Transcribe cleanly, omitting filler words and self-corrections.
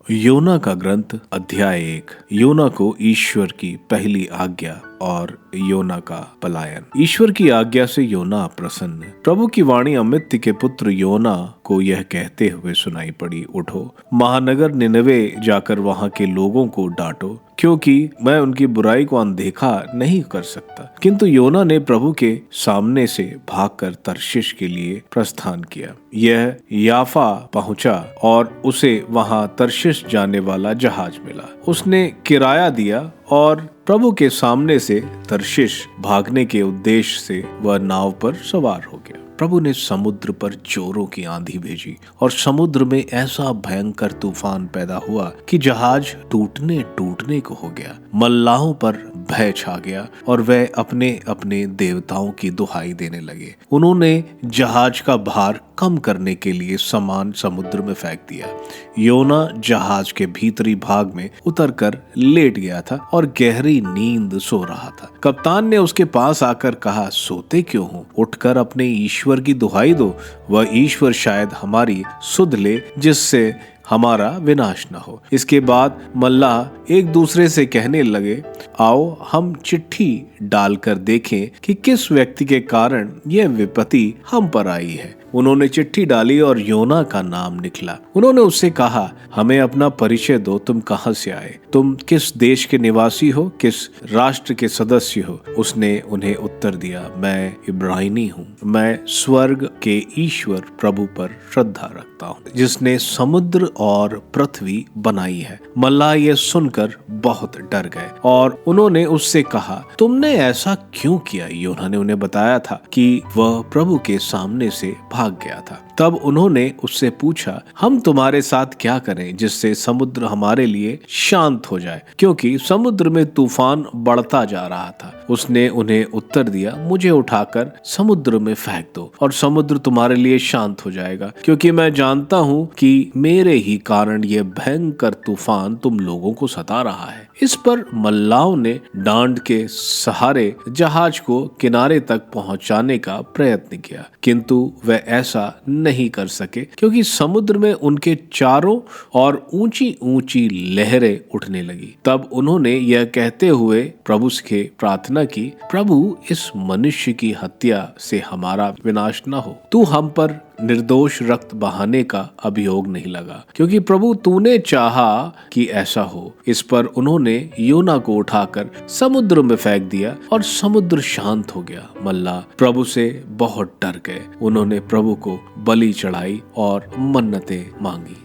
योना का ग्रंथ अध्याय 1। योना को ईश्वर की पहली आज्ञा और योना का पलायन। ईश्वर की आज्ञा से योना प्रसन्न। प्रभु की वाणी अमित्य के पुत्र योना को यह कहते हुए सुनाई पड़ी, उठो, महानगर निनवे जाकर वहां के लोगों को डांटो, क्योंकि मैं उनकी बुराई को अनदेखा नहीं कर सकता। किंतु योना ने प्रभु के सामने से भागकर तर्शीश के लिए प्रस्थान किया। यह याफा पहुंचा और उसे वहां तर्शीश जाने वाला जहाज मिला। उसने किराया दिया और प्रभु के सामने से तर्शीश भागने के उद्देश्य से वह नाव पर सवार हो गया। प्रभु ने समुद्र पर जोरों की आंधी भेजी और समुद्र में ऐसा भयंकर तूफान पैदा हुआ कि जहाज टूटने टूटने को हो गया। मल्लाहों पर भय छा गया और वह अपने अपने देवताओं की दुहाई देने लगे। उन्होंने जहाज का भार कम करने के लिए सामान समुद्र में फेंक दिया। योना जहाज के भीतरी भाग में उतरकर लेट गया था और गहरी नींद सो रहा था। कप्तान ने उसके पास आकर कहा, सोते क्यों हो? उठकर अपने ईश्वर की दुहाई दो। वह ईश्वर शायद हमारी सुध ले, जिससे हमारा विनाश न हो। इसके बाद मल्लाह एक दूसरे से कहने लगे, आओ हम चिट्ठी डालकर देखें कि किस व्यक्ति के कारण यह विपत्ति हम पर आई है। उन्होंने चिट्ठी डाली और योना का नाम निकला। उन्होंने उससे कहा, हमें अपना परिचय दो, तुम कहां से आए? तुम किस देश के निवासी हो? किस राष्ट्र के सदस्य हो? उसने उन्हें उत्तर दिया, मैं इब्रानी हूँ। मैं स्वर्ग के ईश्वर प्रभु पर श्रद्धा रखता हूँ, जिसने समुद्र और पृथ्वी बनाई है। मल्लाह ये सुनकर बहुत डर गए और उन्होंने उससे कहा, तुमने ऐसा क्यों किया? योना ने उन्हें बताया था कि वह प्रभु के सामने से भाग गया था। तब उन्होंने उससे पूछा, हम तुम्हारे साथ क्या करें जिससे समुद्र हमारे लिए शांत हो जाए, क्योंकि समुद्र में तूफान बढ़ता जा रहा था। उसने उन्हें उत्तर दिया, मुझे उठाकर समुद्र में फेंक दो और समुद्र तुम्हारे लिए शांत हो जाएगा, क्योंकि मैं जानता हूँ कि मेरे ही कारण यह भयंकर तूफान तुम लोगों को सता रहा है। इस पर मल्लाहों ने डांड के सहारे जहाज को किनारे तक पहुंचाने का प्रयत्न किया, किंतु वह ऐसा नहीं कर सके, क्योंकि समुद्र में उनके चारों ओर ऊंची ऊंची लहरें उठने लगी। तब उन्होंने यह कहते हुए प्रभु से प्रार्थना की, प्रभु, इस मनुष्य की हत्या से हमारा विनाश न हो। तू हम पर निर्दोष रक्त बहाने का अभियोग नहीं लगा, क्योंकि प्रभु तूने चाहा कि ऐसा हो। इस पर उन्होंने योना को उठाकर समुद्र में फेंक दिया और समुद्र शांत हो गया। मल्लाह प्रभु से बहुत डर गए। उन्होंने प्रभु को बलि चढ़ाई और मन्नतें मांगी।